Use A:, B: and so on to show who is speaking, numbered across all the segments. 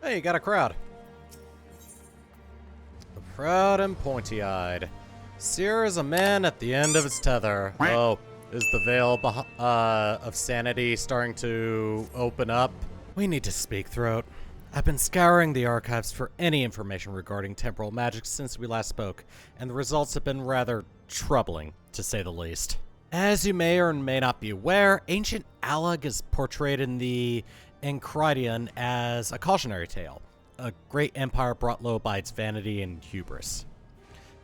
A: Hey, you got a crowd. Proud and pointy-eyed. Seer is a man at the end of his tether. Oh, is the veil of sanity starting to open up? We need to speak, Throat. I've been scouring the archives for any information regarding temporal magic since we last spoke, and the results have been rather troubling, to say the least. As you may or may not be aware, ancient Allag is portrayed in the XIV as a cautionary tale, a great empire brought low by its vanity and hubris.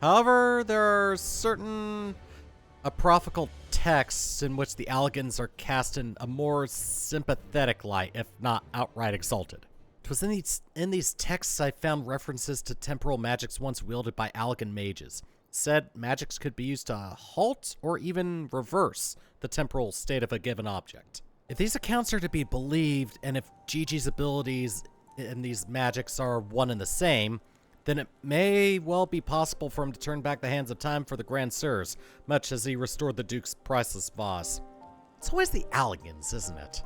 A: However, there are certain apocryphal texts in which the Allagans are cast in a more sympathetic light, if not outright exalted. It was in these texts I found references to temporal magics once wielded by Allagan mages. Said magics could be used to halt or even reverse the temporal state of a given object. If these accounts are to be believed, and if Gigi's abilities in these magics are one and the same, then it may well be possible for him to turn back the hands of time for the Grand Sirs, much as he restored the Duke's priceless vase. It's always the Allagans, isn't it?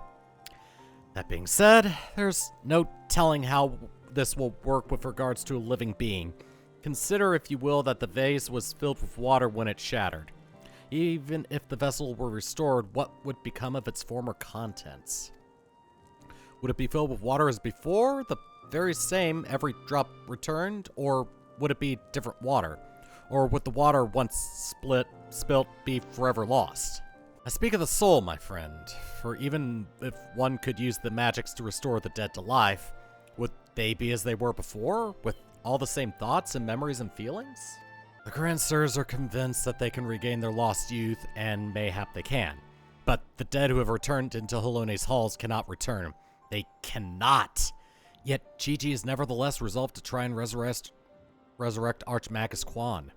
A: That being said, there's no telling how this will work with regards to a living being. Consider, if you will, that the vase was filled with water when it shattered. Even if the vessel were restored, what would become of its former contents? Would it be filled with water as before, the very same, every drop returned, or would it be different water? Or would the water once spilt be forever lost? I speak of the soul, my friend, for even if one could use the magics to restore the dead to life, would they be as they were before, with all the same thoughts and memories and feelings? The Grand Sirs are convinced that they can regain their lost youth, and mayhap they can. But the dead who have returned into Halone's halls cannot return. They cannot! Yet Gigi is nevertheless resolved to try and resurrect Archmagus Quan.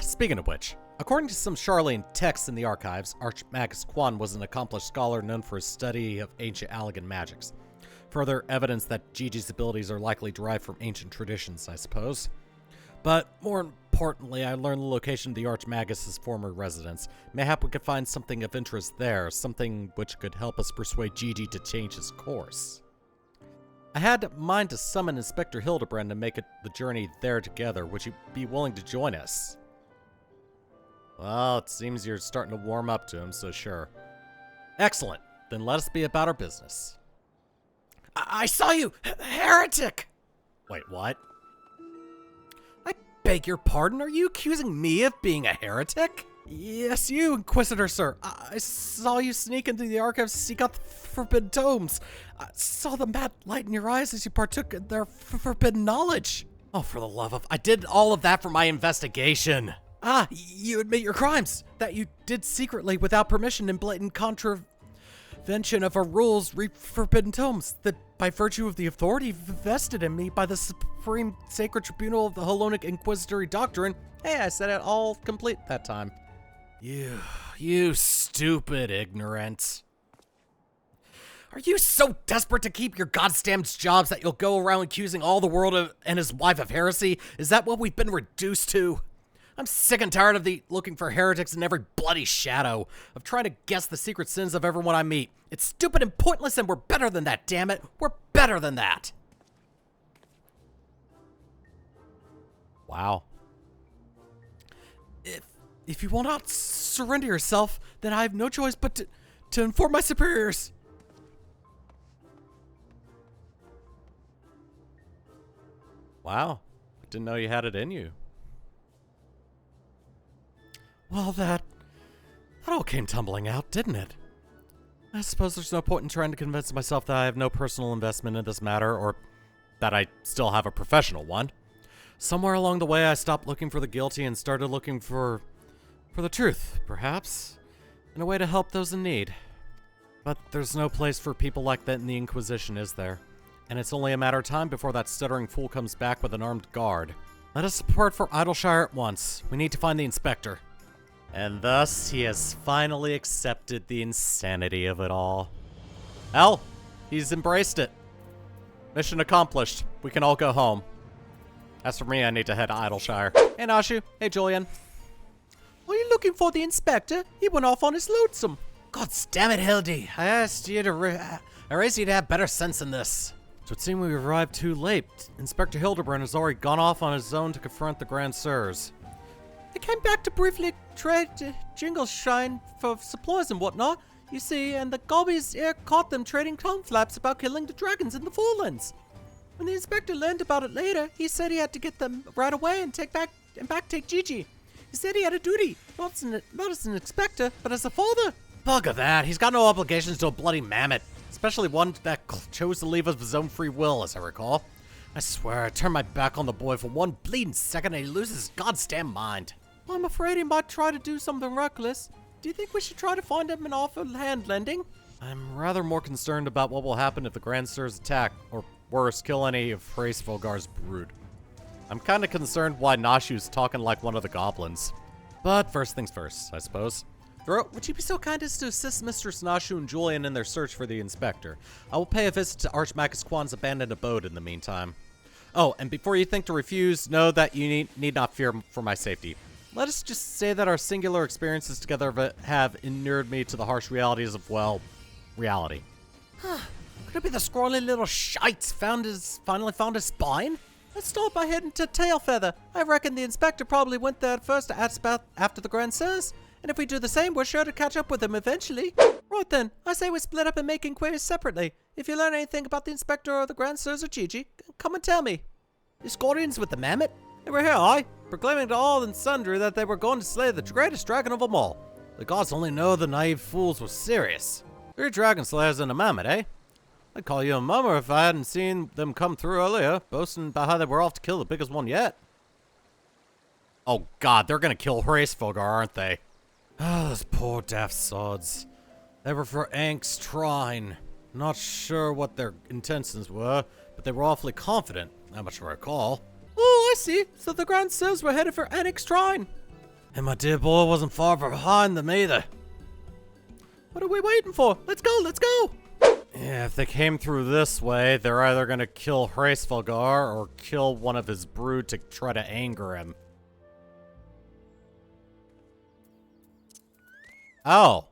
A: Speaking of which, according to some Charlene texts in the archives, Archmagus Quan was an accomplished scholar known for his study of ancient Allagan magics. Further evidence that Gigi's abilities are likely derived from ancient traditions, I suppose. But more importantly, I learned the location of the Archmagus' former residence. Mayhap we could find something of interest there, something which could help us persuade Gigi to change his course. I had in mind to summon Inspector Hildibrand and make the journey there together. Would you be willing to join us? Well, it seems you're starting to warm up to him, so sure. Excellent. Then let us be about our business. I saw you! Heretic! Wait, what? I beg your pardon? Are you accusing me of being a heretic? Yes, you, Inquisitor, sir. I saw you sneak into the archives to seek out the forbidden tomes. I saw the mad light in your eyes as you partook in their forbidden knowledge. Oh, for the love of... I did all of that for my investigation. You admit your crimes. That you did secretly without permission in blatant contravention of our rules, read forbidden tomes. That by virtue of the authority vested in me by the Supreme Sacred Tribunal of the Hellenic Inquisitory Doctrine. Hey, I said it all complete that time. You stupid ignorant. Are you so desperate to keep your goddamn jobs that you'll go around accusing all the world and his wife of heresy? Is that what we've been reduced to? I'm sick and tired of looking for heretics in every bloody shadow, of trying to guess the secret sins of everyone I meet. It's stupid and pointless, and we're better than that, damn it. We're better than that. Wow. If you will not surrender yourself, then I have no choice but to inform my superiors. Wow. I didn't know you had it in you. Well, that all came tumbling out, didn't it? I suppose there's no point in trying to convince myself that I have no personal investment in this matter, or that I still have a professional one. Somewhere along the way, I stopped looking for the guilty and started looking for the truth, perhaps, in a way to help those in need. But there's no place for people like that in the Inquisition, is there? And it's only a matter of time before that stuttering fool comes back with an armed guard. Let us depart for Idleshire at once. We need to find the inspector. And thus, he has finally accepted the insanity of it all. Hell, he's embraced it. Mission accomplished. We can all go home. As for me, I need to head to Idleshire. Hey, Nashu. Hey, Julian. Are you looking for the inspector? He went off on his lonesome. God damn it, Hildy. I asked you to I raised you to have better sense than this. So it seems we arrived too late. Inspector Hildibrand has already gone off on his own to confront the Grand Sirs.
B: I came back to briefly trade Jingle Shine for supplies and whatnot, you see, and the gobbies here caught them trading tongue flaps about killing the dragons in the Forelands. When the inspector learned about it later, he said he had to get them right away and take Gigi. He said he had a duty, not as an inspector, but as a father.
A: Bugger that, he's got no obligations to a bloody mammoth, especially one that chose to leave of his own free will, as I recall. I swear, I turned my back on the boy for one bleeding second and he loses his goddamn mind.
B: I'm afraid he might try to do something reckless. Do you think we should try to find him and offer hand lending?
A: I'm rather more concerned about what will happen if the Grand Sirs attack, or worse, kill any of Hraesvelgar's brood. I'm kinda concerned why Nashu's talking like one of the goblins. But first things first, I suppose.
B: Throat,
A: would you be so kind as to assist Mistress Nashu and Julian in their search for the inspector? I will pay a visit to Archmagus Quan's abandoned abode in the meantime. Oh, and before you think to refuse, know that you need not fear for my safety. Let us just say that our singular experiences together have inured me to the harsh realities of, well, reality.
B: Could it be the scrawny little shites finally found his spine? Let's start by heading to Tailfeather. I reckon the inspector probably went there first to ask about after the Grand Sirs. And if we do the same, we're sure to catch up with him eventually. Right then, I say we split up and make inquiries separately. If you learn anything about the inspector or the Grand Sirs or Gigi, come and tell me.
A: The Scorpions with the mammoth?
B: They were here, aye, proclaiming to all and sundry that they were going to slay the greatest dragon of them all.
A: The gods only know the naive fools were serious.
B: 3 dragon slayers and a mammoth, eh? I'd call you a mummer if I hadn't seen them come through earlier, boasting about how they were off to kill the biggest one yet.
A: Oh god, they're gonna kill Hraesvelgar, aren't they?
B: Ah, those poor daft sods. They were for Ank's Trine. Not sure what their intentions were, but they were awfully confident, that much I recall. Oh, I see. So the Grand Sirs were headed for Ank's Trine. And my dear boy wasn't far behind them either. What are we waiting for? Let's go, let's go!
A: Yeah, if they came through this way, they're either gonna kill Hraesvelgar or kill one of his brood to try to anger him. Oh.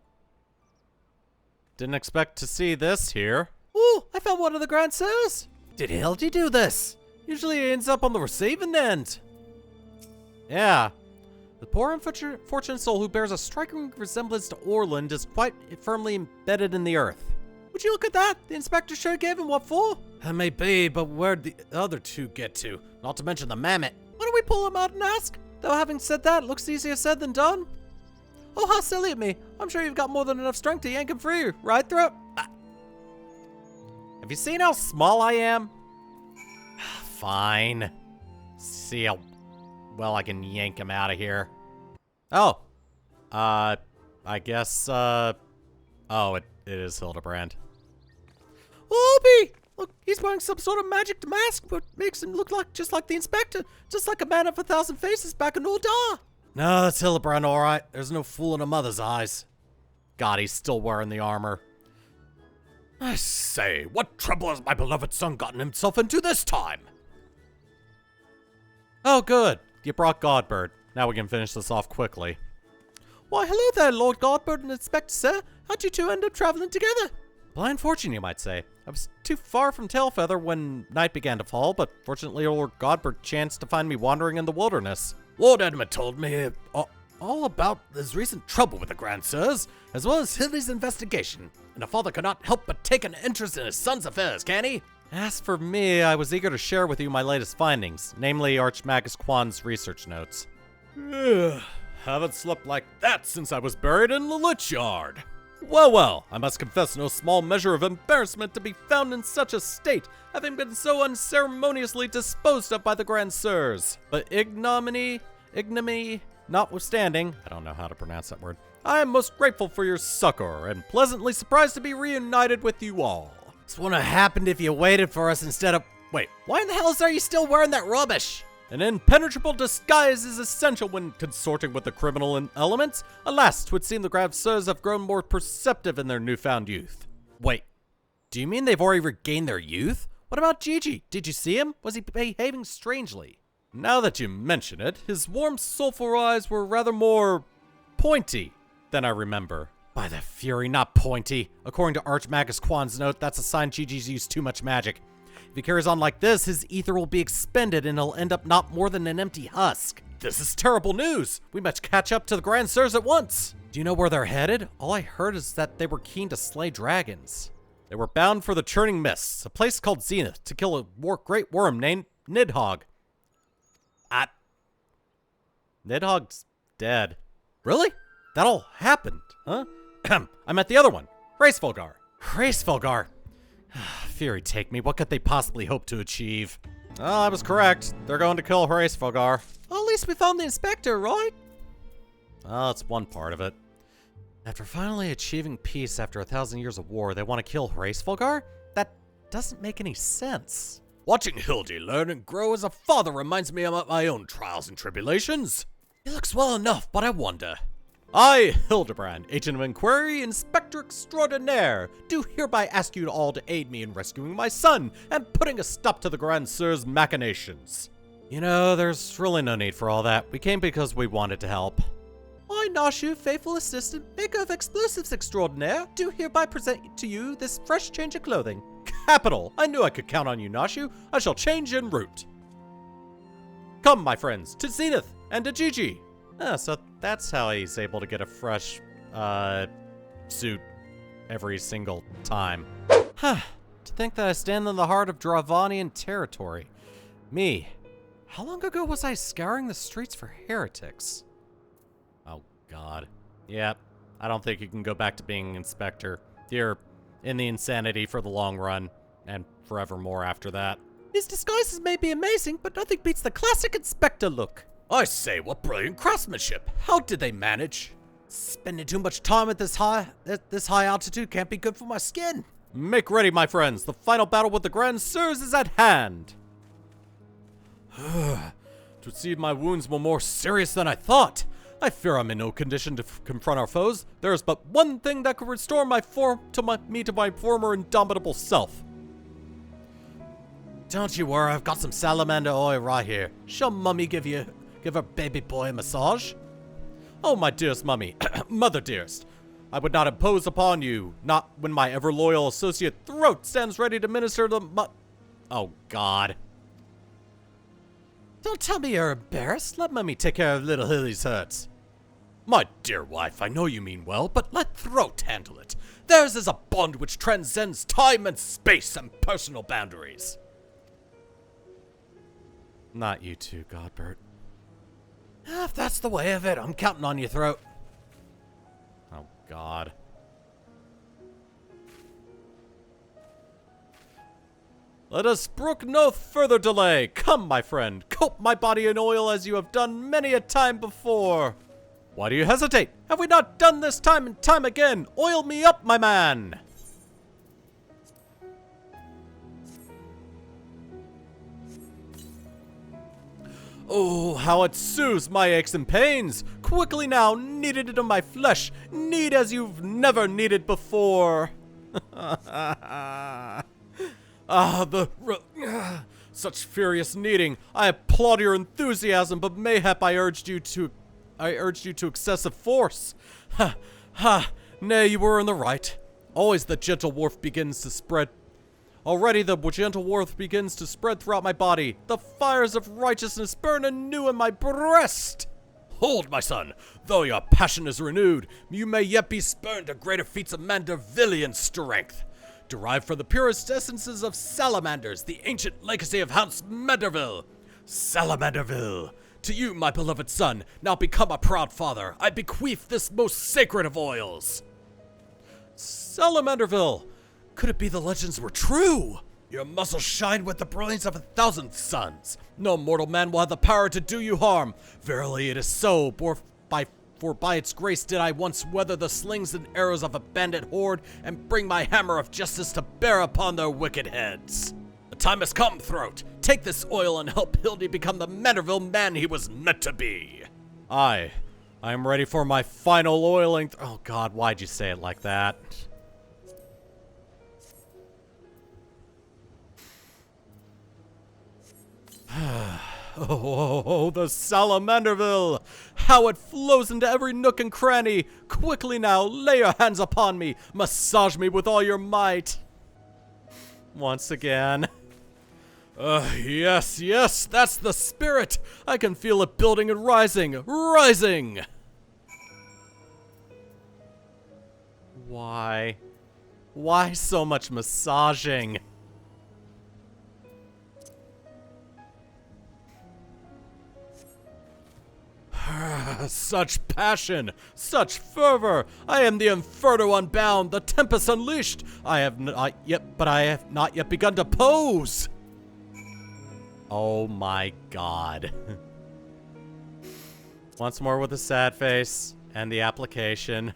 A: Didn't expect to see this here.
B: Ooh, I found one of the Grand Sirs. Did Hildy do this? Usually he ends up on the receiving end.
A: Yeah. The poor unfortunate soul who bears a striking resemblance to Orland is quite firmly embedded in the earth.
B: Would you look at that? The inspector sure gave him what for?
A: That may be, but where'd the other two get to? Not to mention the mammoth.
B: Why don't we pull him out and ask? Though having said that, it looks easier said than done. Oh, how silly of me. I'm sure you've got more than enough strength to yank him free, right, Throat?
A: Have you seen how small I am? Fine. See how well I can yank him out of here. Oh. I guess, oh, it is Hildibrand.
B: Obi! Look, he's wearing some sort of magic mask, but makes him look like just like the inspector. Just like a man of 1,000 faces back in Ordar.
A: No, that's Hildibrand, alright. There's no fool in a mother's eyes. God, he's still wearing the armor.
B: I say, what trouble has my beloved son gotten himself into this time?
A: Oh, good. You brought Godbird. Now we can finish this off quickly.
B: Why, hello there, Lord Godbird and Inspector Sir. How'd you two end up traveling together?
A: Blind fortune, you might say. I was too far from Tailfeather when night began to fall, but fortunately Lord Godbird chanced to find me wandering in the wilderness.
B: Lord Edmund told me all about his recent trouble with the Grand Sirs, as well as Hildy's investigation, and a father cannot help but take an interest in his son's affairs, can he?
A: As for me, I was eager to share with you my latest findings, namely Archmagus Quan's research notes.
B: Haven't slept like that since I was buried in the Lich Yard.
A: Well, well, I must confess no small measure of embarrassment to be found in such a state, having been so unceremoniously disposed of by the Grand Sirs. But ignominy notwithstanding, I don't know how to pronounce that word, I am most grateful for your succor, and pleasantly surprised to be reunited with you all.
B: This wouldn't have happened if you waited for us instead of— Wait, why in the hell are you still wearing that rubbish?
A: An impenetrable disguise is essential when consorting with the criminal elements. Alas, 'twould seem the Grand Sirs have grown more perceptive in their newfound youth.
B: Wait, do you mean they've already regained their youth? What about Gigi? Did you see him? Was he behaving strangely?
A: Now that you mention it, his warm, soulful eyes were rather more pointy than I remember.
B: By the fury, not pointy. According to Archmagus Quan's note, that's a sign Gigi's used too much magic.
A: If he carries on like this, his ether will be expended and he'll end up not more than an empty husk. This is terrible news. We must catch up to the Grand Sirs at once.
B: Do you know where they're headed? All I heard is that they were keen to slay dragons.
A: They were bound for the Churning Mists, a place called Zenith, to kill a great worm named Nidhogg. Nidhogg's dead.
B: Really?
A: That all happened, huh? I meant the other one, Hraesvelgar.
B: Hraesvelgar.
A: Fury take me, what could they possibly hope to achieve? Oh, I was correct. They're going to kill Hraesvelgar.
B: Well, at least we found the inspector, right?
A: Oh, that's one part of it.
B: After finally achieving peace after 1,000 years of war, they want to kill Hraesvelgar? That doesn't make any sense.
A: Watching Hildy learn and grow as a father reminds me of my own trials and tribulations.
B: He looks well enough, but I wonder.
A: I, Hildibrand, Agent of Inquiry, Inspector Extraordinaire, do hereby ask you all to aid me in rescuing my son and putting a stop to the Grand Sir's machinations.
B: You know, there's really no need for all that. We came because we wanted to help. I, Nashu, faithful assistant, maker of explosives extraordinaire, do hereby present to you this fresh change of clothing.
A: Capital! I knew I could count on you, Nashu. I shall change en route. Come, my friends, to Zenith and to Gigi.
B: So that's how he's able to get a fresh, suit every single time. To think that I stand in the heart of Dravanian territory. Me. How long ago was I scouring the streets for heretics?
A: Oh, God. Yep. I don't think you can go back to being Inspector. You're in the insanity for the long run, and forevermore after that.
B: His disguises may be amazing, but nothing beats the classic Inspector look.
A: I say, what brilliant craftsmanship! How did they manage?
B: Spending too much time at this high altitude can't be good for my skin.
A: Make ready, my friends. The final battle with the Grand Sirs is at hand. To see my wounds were more serious than I thought. I fear I'm in no condition to confront our foes. There is but one thing that could restore my former indomitable self.
B: Don't you worry, I've got some salamander oil right here. Shall Mummy give her baby boy a massage?
A: Oh, my dearest Mummy, mother dearest, I would not impose upon you, not when my ever-loyal associate Throat stands ready to minister the Oh, God.
B: Don't tell me you're embarrassed. Let Mummy take care of little Hilly's hurts.
A: My dear wife, I know you mean well, but let Throat handle it. Theirs is a bond which transcends time and space and personal boundaries.
B: Not you too, Godbert. If that's the way of it, I'm counting on you, Throat.
A: Oh, God. Let us brook no further delay. Come, my friend, coat my body in oil as you have done many a time before. Why do you hesitate? Have we not done this time and time again? Oil me up, my man. Oh, how it soothes my aches and pains. Quickly now, knead it into my flesh. Knead as you've never kneaded before. Such furious kneading. I applaud your enthusiasm, but mayhap I urged you to excessive force. Nay, you were in the right. Always the gentle warmth begins to spread. Already the gentle warmth begins to spread throughout my body. The fires of righteousness burn anew in my breast. Hold, my son. Though your passion is renewed, you may yet be spurned to greater feats of Mandervillian strength. Derived from the purest essences of salamanders, the ancient legacy of House Manderville. Salamanderville. To you, my beloved son, now become a proud father, I bequeath this most sacred of oils. Salamanderville! Could it be the legends were true? Your muscles shine with the brilliance of 1,000 suns. No mortal man will have the power to do you harm. Verily it is so, for by its grace did I once weather the slings and arrows of a bandit horde and bring my hammer of justice to bear upon their wicked heads. The time has come, Throat. Take this oil and help Hildy become the Manderville man he was meant to be. I am ready for my final oiling. Oh God, why'd you say it like that? Oh, the Salamanderville! How it flows into every nook and cranny! Quickly now, lay your hands upon me! Massage me with all your might! Once again. Yes, yes, that's the spirit! I can feel it building and rising, rising! Why? Why so much massaging? Such passion, such fervor! I am the Inferno unbound, the Tempest unleashed! I have not yet begun to pose! Oh my god. Once more with a sad face and the application.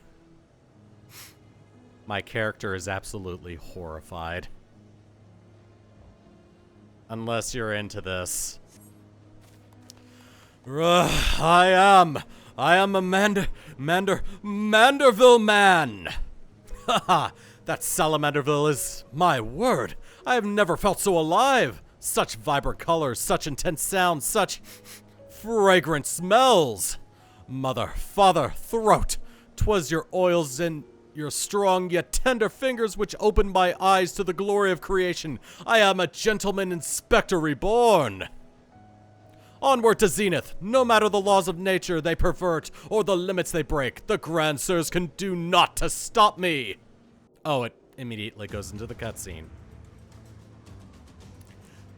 A: My character is absolutely horrified. Unless you're into this. I am a Manderville man! Haha, that Salamanderville is my word! I have never felt so alive! Such vibrant colors, such intense sounds, such fragrant smells! Mother, father, throat! 'Twas your oils and your strong yet tender fingers which opened my eyes to the glory of creation. I am a gentleman inspector reborn! Onward to Zenith! No matter the laws of nature they pervert or the limits they break, the Grand Sirs can do naught to stop me! Oh, it immediately goes into the cutscene.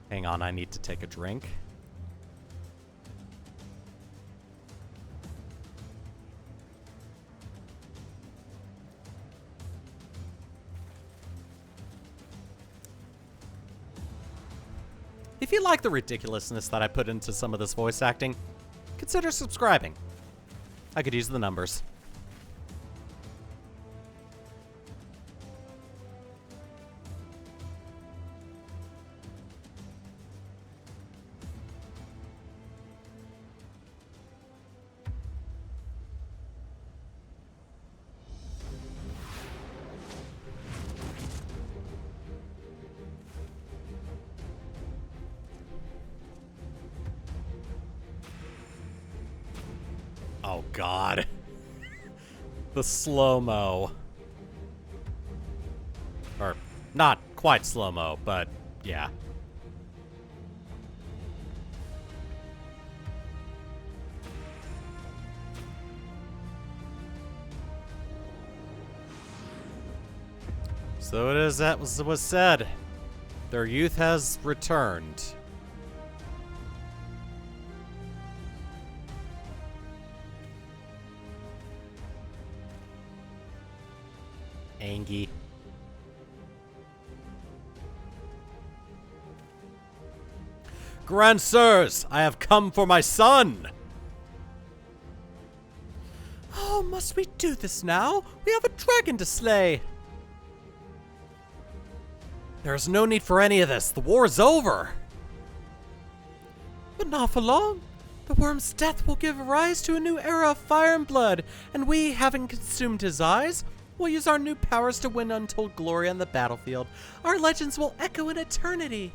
A: Hang on, I need to take a drink. If you like the ridiculousness that I put into some of this voice acting, consider subscribing. I could use the numbers. Oh god. The slow-mo. Or, not quite slow-mo, but yeah. So it is that was said. Their youth has returned. Angie. Grand Sirs, I have come for my son!
B: Oh, must we do this now? We have a dragon to slay!
A: There is no need for any of this. The war is over!
B: But not for long. The worm's death will give rise to a new era of fire and blood, and we, having consumed his eyes, will use our new powers to win untold glory on the battlefield. Our legends will echo in eternity.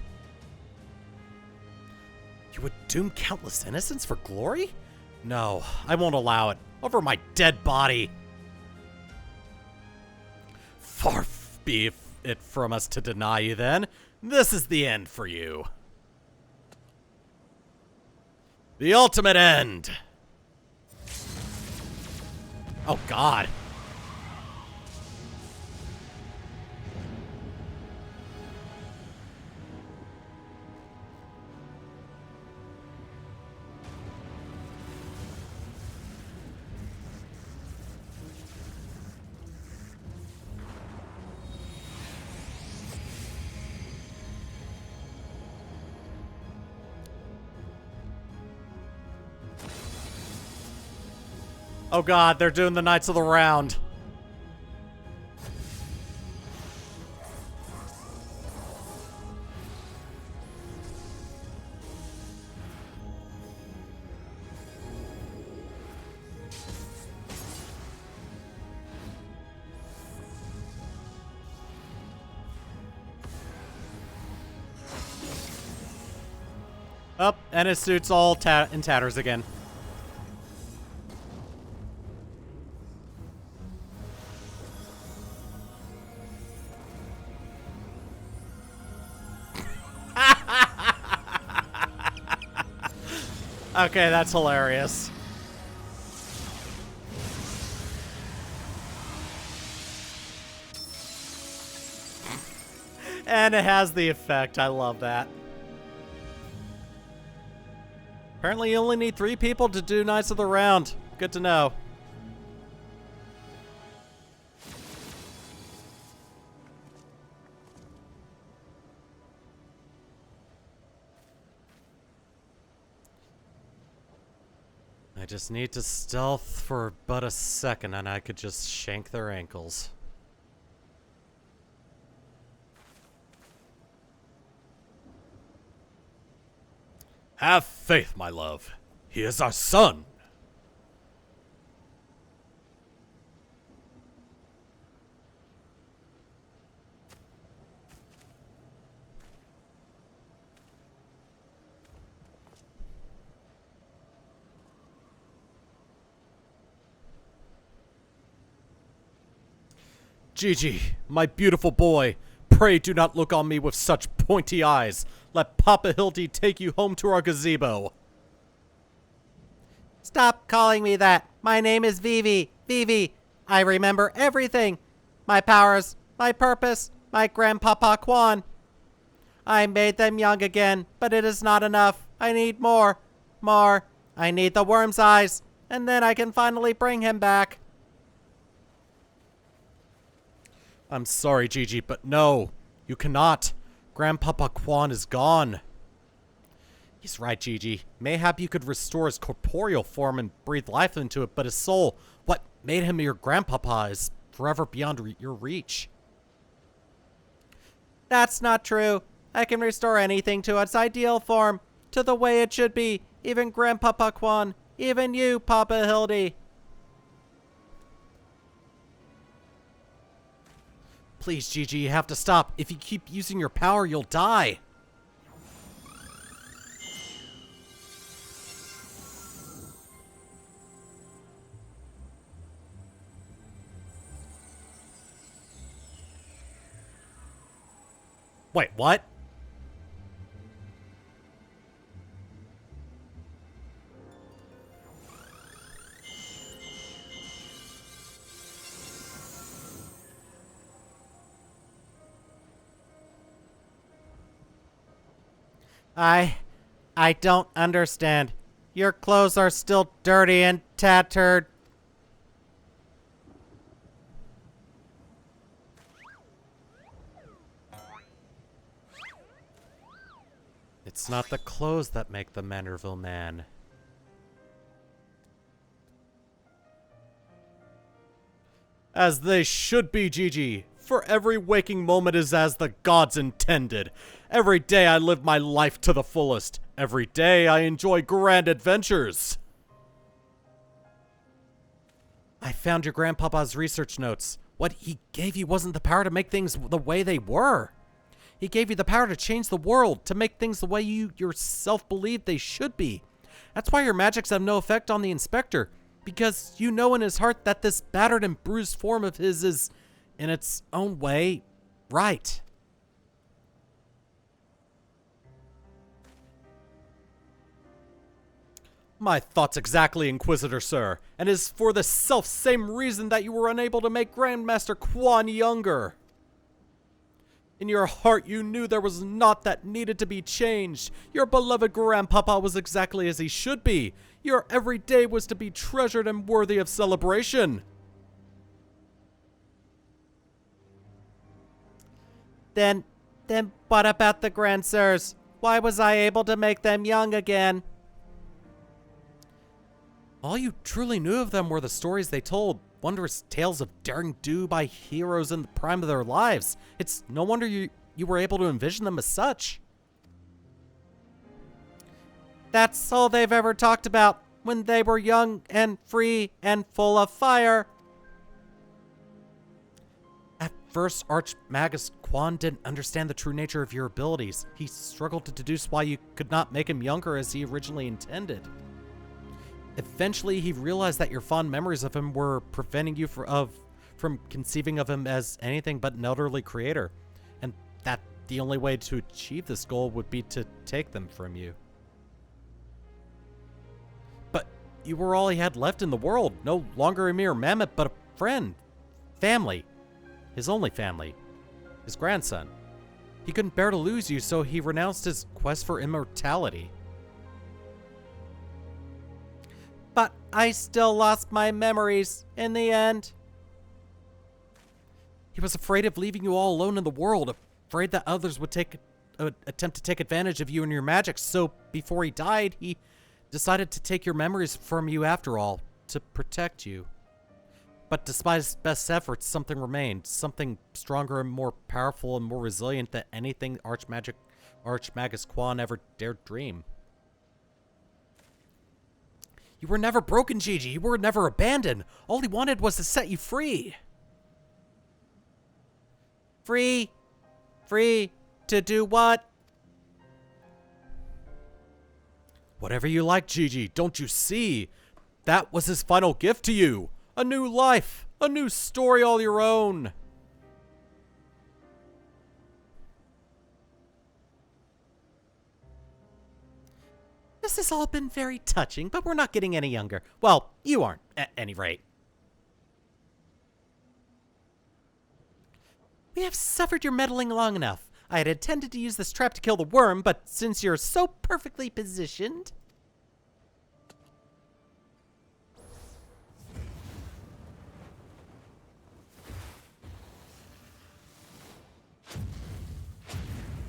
A: You would doom countless innocents for glory? No, I won't allow it. Over my dead body. Far be it from us to deny you then. This is the end for you. The ultimate end. Oh god. Oh god, they're doing the Knights of the Round. Up, and his suit's all in tatters again. Okay, that's hilarious. And it has the effect. I love that. Apparently you only need 3 people to do Knights of the Round. Good to know. I just need to stealth for but a second and I could just shank their ankles. Have faith, my love. He is our son. Gigi, my beautiful boy, pray do not look on me with such pointy eyes. Let Papa Hildy take you home to our gazebo.
B: Stop calling me that. My name is Vivi. Vivi. I remember everything. My powers, my purpose, my grandpapa Quan. I made them young again, but it is not enough. I need more. More. I need the worm's eyes, and then I can finally bring him back.
A: I'm sorry, Gigi, but no, you cannot. Grandpapa Quan is gone. He's right, Gigi. Mayhap you could restore his corporeal form and breathe life into it, but his soul, what made him your grandpapa, is forever beyond your reach.
B: That's not true. I can restore anything to its ideal form, to the way it should be, even Grandpapa Quan, even you, Papa Hildy.
A: Please, Gigi, you have to stop. If you keep using your power, you'll die. Wait, what?
B: I don't understand. Your clothes are still dirty and tattered.
A: It's not the clothes that make the Manderville man. As they should be, Gigi. For every waking moment is as the gods intended. Every day I live my life to the fullest. Every day I enjoy grand adventures. I found your grandpapa's research notes. What he gave you wasn't the power to make things the way they were. He gave you the power to change the world, to make things the way you yourself believe they should be. That's why your magics have no effect on the Inspector, because you know in his heart that this battered and bruised form of his is, in its own way, right. My thoughts exactly, Inquisitor Sir, and it is for the self-same reason that you were unable to make Grandmaster Quan younger. In your heart, you knew there was naught that needed to be changed. Your beloved grandpapa was exactly as he should be. Your every day was to be treasured and worthy of celebration.
B: Then what about the Grandsires? Why was I able to make them young again?
A: All you truly knew of them were the stories they told. Wondrous tales of daring do by heroes in the prime of their lives. It's no wonder you were able to envision them as such.
B: That's all they've ever talked about, when they were young and free and full of fire.
A: At first, Archmagus Quan didn't understand the true nature of your abilities. He struggled to deduce why you could not make him younger as he originally intended. Eventually, he realized that your fond memories of him were preventing you from conceiving of him as anything but an elderly creator, and that the only way to achieve this goal would be to take them from you. You were all he had left in the world. No longer a mere mammoth, but a friend. Family. His only family. His grandson. He couldn't bear to lose you, so he renounced his quest for immortality.
B: But I still lost my memories in the end.
A: He was afraid of leaving you all alone in the world, afraid that others would attempt to take advantage of you and your magic, so before he died, he decided to take your memories from you after all, to protect you. But despite his best efforts, something remained, something stronger and more powerful and more resilient than anything Archmagus Quan ever dared dream. You were never broken, Gigi. You were never abandoned. All he wanted was to set you free.
B: Free? Free to do what?
A: Whatever you like, Gigi. Don't you see? That was his final gift to you. A new life. A new story all your own.
B: This has all been very touching, but we're not getting any younger. Well, you aren't, at any rate. We have suffered your meddling long enough. I had intended to use this trap to kill the worm, but since you're so perfectly positioned...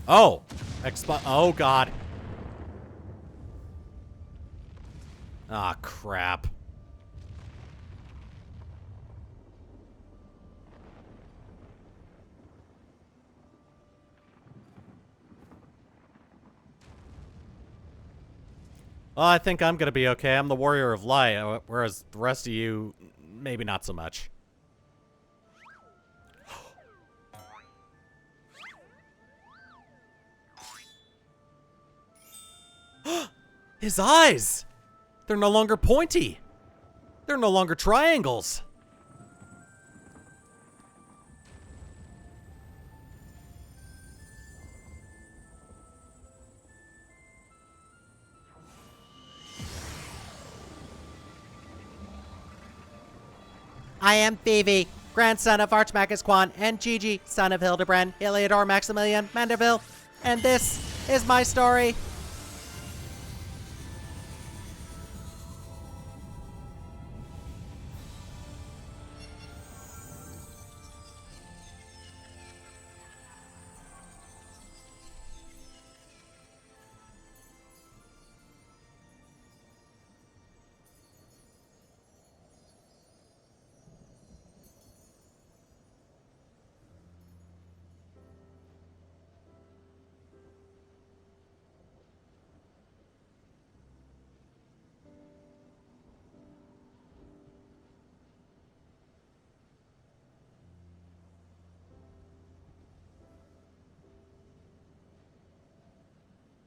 A: Oh! Oh, God. Ah, crap. Well, I think I'm gonna be okay. I'm the Warrior of Light, whereas the rest of you, maybe not so much. His eyes! They're no longer pointy. They're no longer triangles.
B: I am Phoebe, grandson of Archmagus Quan, and Gigi, son of Hildibrand, Heliodor Maximilian Manderville, and this is my story.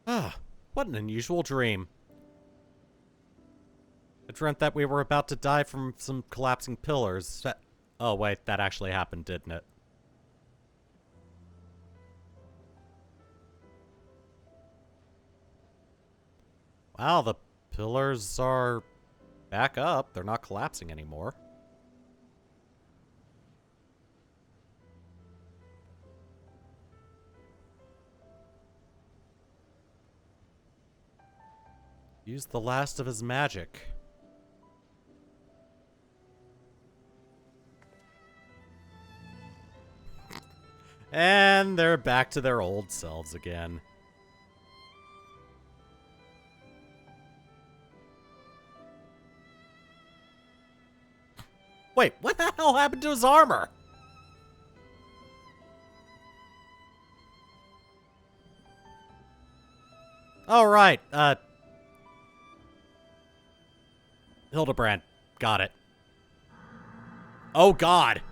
A: Ah, what an unusual dream. I dreamt that we were about to die from some collapsing pillars. Oh, wait, that actually happened, didn't it? Wow, the pillars are back up. They're not collapsing anymore. Used the last of his magic. And they're back to their old selves again. Wait, what the hell happened to his armor? All right, Hildibrand. Got it. Oh, God.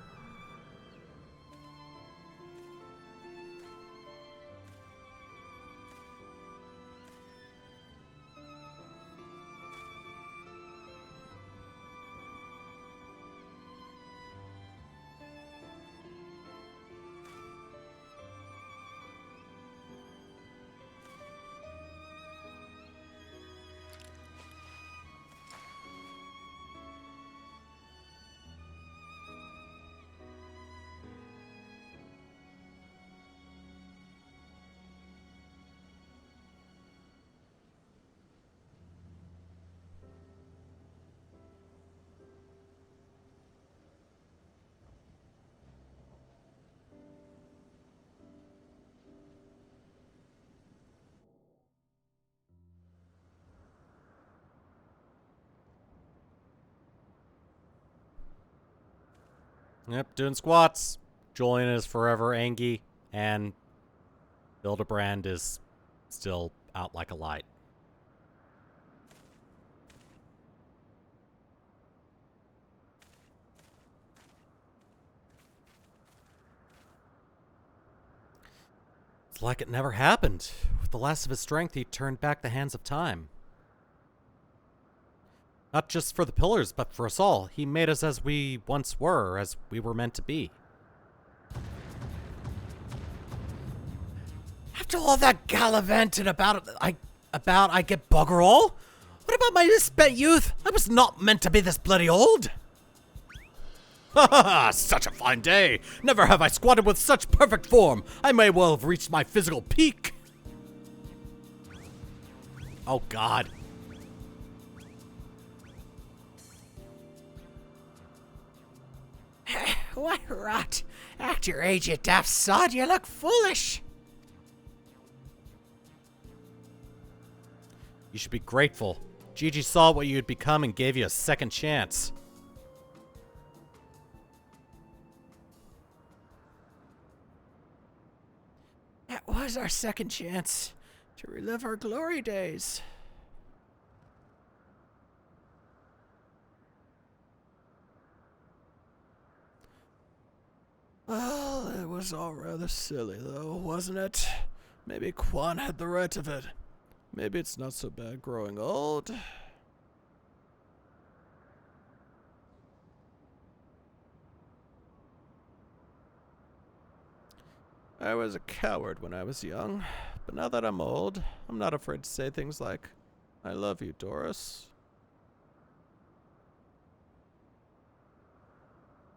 A: Yep, doing squats. Julian is forever angry, and Hildibrand is still out like a light. It's like it never happened. With the last of his strength, he turned back the hands of time. Not just for the pillars, but for us all. He made us as we once were, as we were meant to be.
B: After all that gallivanting about I get bugger all? What about my misspent youth? I was not meant to be this bloody old.
A: Ha ha ha! Such a fine day! Never have I squatted with such perfect form! I may well have reached my physical peak! Oh god.
B: What rot? At your age, you daft sod, you look foolish.
A: You should be grateful. Gigi saw what you had become and gave you a second chance.
B: That was our second chance to relive our glory days. Well, it was all rather silly, though, wasn't it? Maybe Quan had the right of it. Maybe it's not so bad growing old. I was a coward when I was young, but now that I'm old, I'm not afraid to say things like, I love you, Doris.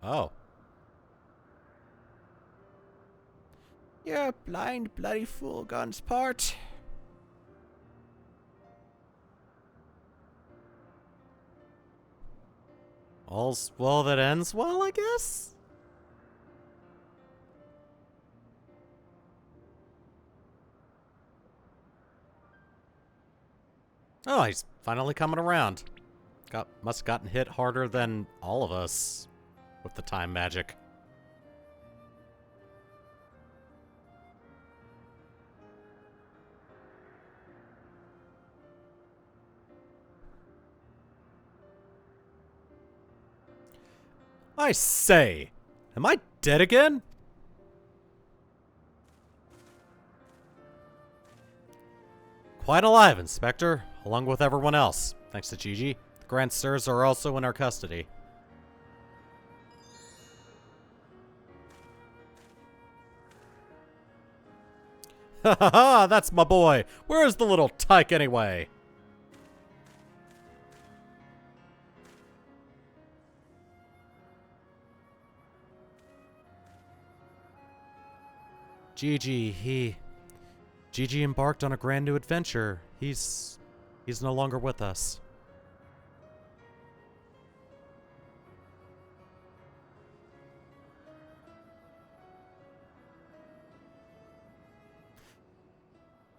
A: Oh.
B: You're a blind, bloody fool, Gunsport.
A: All's well that ends well, I guess? Oh, he's finally coming around. Must have gotten hit harder than all of us with the time magic. I say, am I dead again? Quite alive, Inspector, along with everyone else, thanks to Gigi. The Grand Sirs are also in our custody. Ha ha ha, that's my boy. Where's the little tyke anyway? Gigi embarked on a grand new adventure. He's no longer with us.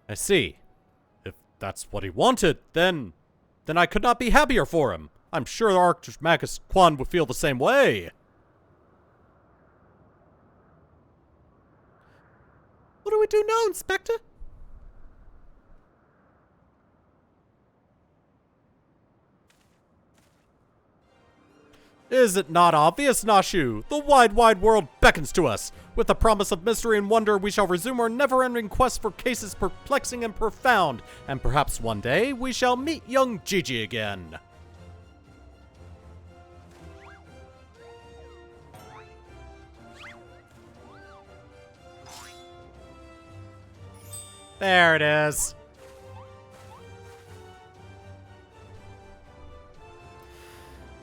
A: I see. If that's what he wanted, then I could not be happier for him. I'm sure Archmagus Quan would feel the same way.
B: What do we do now, Inspector?
A: Is it not obvious, Nashu? The wide, wide world beckons to us. With the promise of mystery and wonder, we shall resume our never-ending quest for cases perplexing and profound. And perhaps one day, we shall meet young Gigi again. There it is.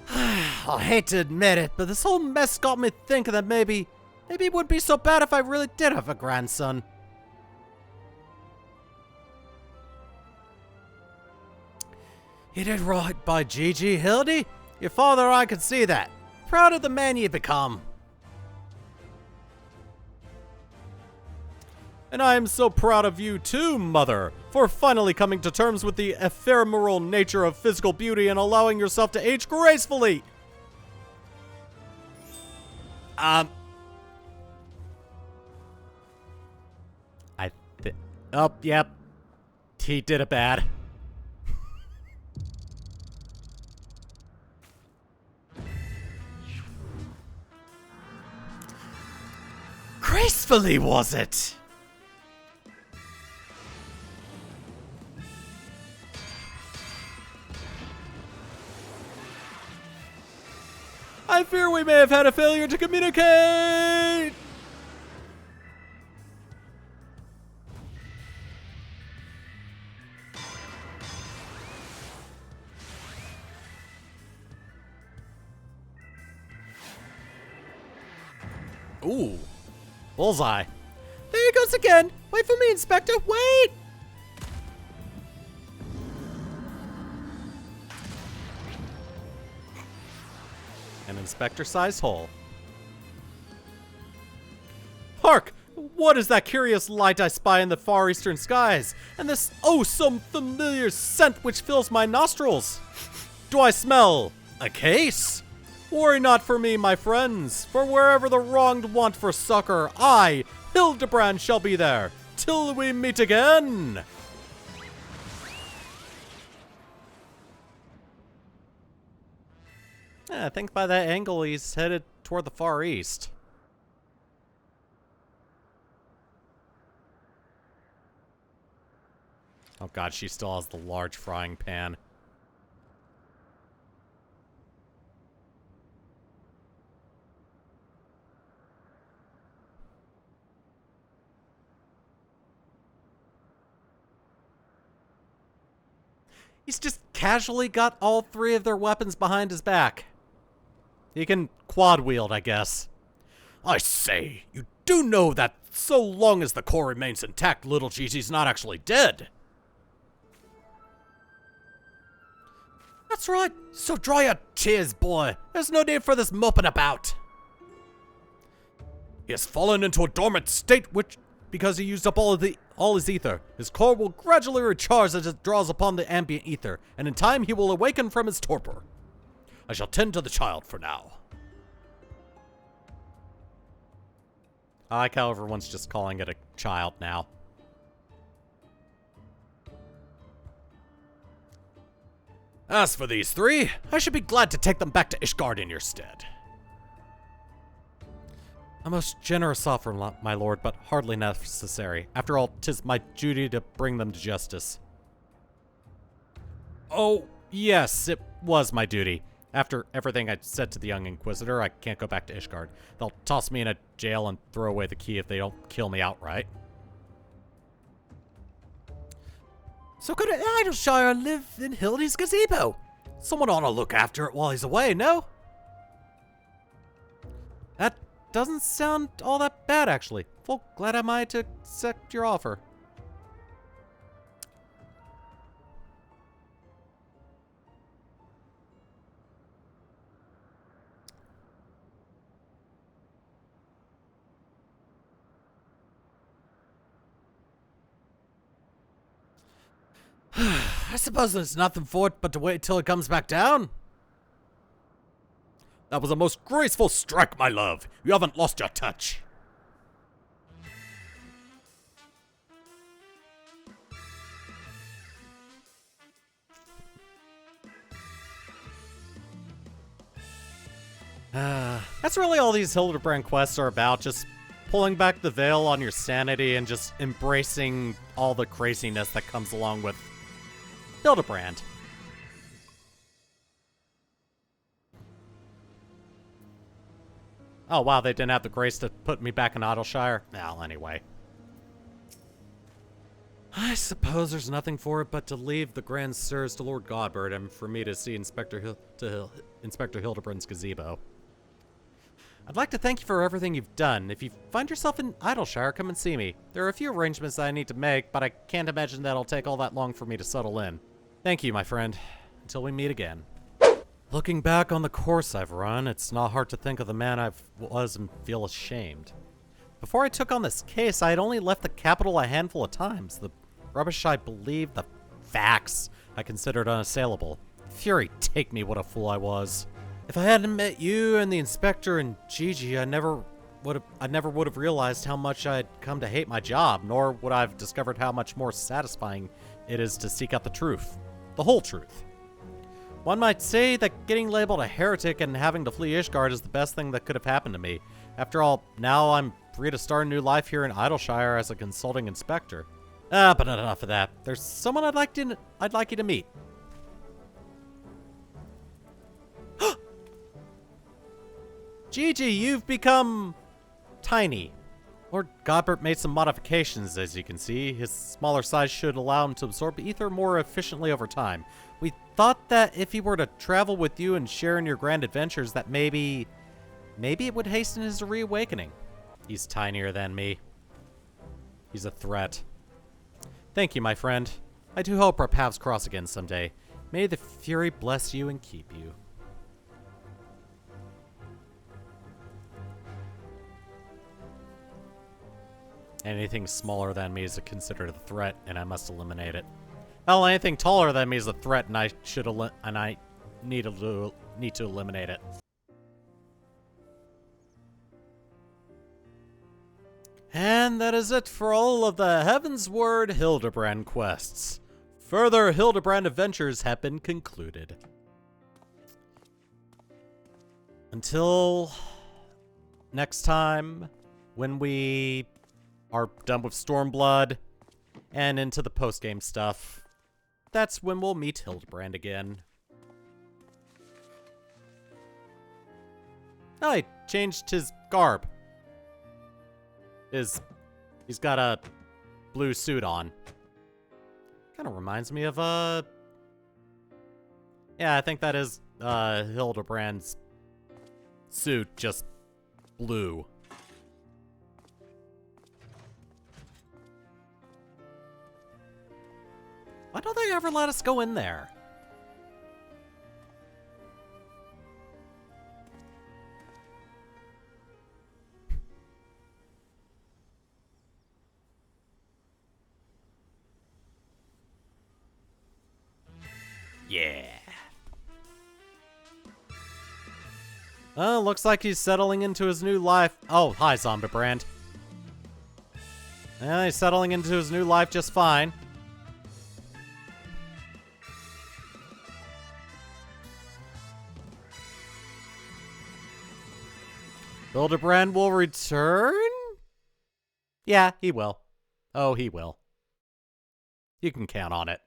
B: I hate to admit it, but this whole mess got me thinking that maybe it wouldn't be so bad if I really did have a grandson. You did right by Gigi, Hildy. Your father, I could see that. Proud of the man you become.
A: And I am so proud of you too, Mother, for finally coming to terms with the ephemeral nature of physical beauty and allowing yourself to age gracefully. Oh, yep. He did it bad. Gracefully, was it? I fear we may have had a failure to communicate! Ooh. Bullseye.
B: There he goes again. Wait for me, Inspector. Wait!
A: An inspector-sized hole. Hark! What is that curious light I spy in the far eastern skies? And this some familiar scent which fills my nostrils? Do I smell a case? Worry not for me, my friends, for wherever the wronged want for succor, I, Hildibrand, shall be there, till we meet again! I think by that angle he's headed toward the far east. Oh god, she still has the large frying pan. He's just casually got all three of their weapons behind his back. He can quad wield, I guess. I say, you do know that so long as the core remains intact, little Gigi's not actually dead. That's right. So dry your tears, boy. There's no need for this moping about. He has fallen into a dormant state, which, because he used up all his ether, his core will gradually recharge as it draws upon the ambient ether, and in time he will awaken from his torpor. I shall tend to the child for now. I like how everyone's just calling it a child now. As for these three, I should be glad to take them back to Ishgard in your stead. A most generous offer, my lord, but hardly necessary. After all, 'tis my duty to bring them to justice. Oh, yes, it was my duty. After everything I said to the young Inquisitor, I can't go back to Ishgard. They'll toss me in a jail and throw away the key if they don't kill me outright.
B: So could Idleshire live in Hildy's gazebo? Someone ought to look after it while he's away, no?
A: That doesn't sound all that bad, actually. Full glad am I to accept your offer.
B: I suppose there's nothing for it but to wait till it comes back down.
A: That was a most graceful strike, my love. You haven't lost your touch. That's really all these Hildibrand quests are about, just pulling back the veil on your sanity and just embracing all the craziness that comes along with Hildibrand. Oh wow, they didn't have the grace to put me back in Idleshire? Well, anyway. I suppose there's nothing for it but to leave the Grand Sirs to Lord Godbert and for me to see Inspector Hildibrand's gazebo. I'd like to thank you for everything you've done. If you find yourself in Idleshire, come and see me. There are a few arrangements that I need to make, but I can't imagine that'll take all that long for me to settle in. Thank you, my friend. Until we meet again. Looking back on the course I've run, it's not hard to think of the man I was and feel ashamed. Before I took on this case, I had only left the capital a handful of times. The rubbish I believed, the facts I considered unassailable. Fury take me, what a fool I was. If I hadn't met you and the inspector and Gigi, I never would have realized how much I'd come to hate my job, nor would I've discovered how much more satisfying it is to seek out the truth. The whole truth. One might say that getting labeled a heretic and having to flee Ishgard is the best thing that could have happened to me. After all, now I'm free to start a new life here in Idleshire as a consulting inspector. But not enough of that. There's someone I'd like you to meet. Gigi, you've become tiny. Lord Godbert made some modifications, as you can see. His smaller size should allow him to absorb ether more efficiently over time. We thought that if he were to travel with you and share in your grand adventures, that maybe it would hasten his reawakening. He's tinier than me. He's a threat. Thank you, my friend. I do hope our paths cross again someday. May the Fury bless you and keep you. Anything smaller than me is considered a threat, and I must eliminate it. Hell, anything taller than me is a threat, and I need to eliminate it. And that is it for all of the Heavensward Hildibrand quests. Further Hildibrand adventures have been concluded. Until next time, when we are done with Stormblood and into the post-game stuff, that's when we'll meet Hildibrand again. Oh, he changed his garb. He's got a blue suit on. Kind of reminds me of yeah, I think that is Hildibrand's suit, just blue. Why don't they ever let us go in there? Yeah. Looks like he's settling into his new life. Oh, hi, Zombibrand. Yeah, he's settling into his new life just fine. Hildibrand will return? Yeah, he will. Oh, he will. You can count on it.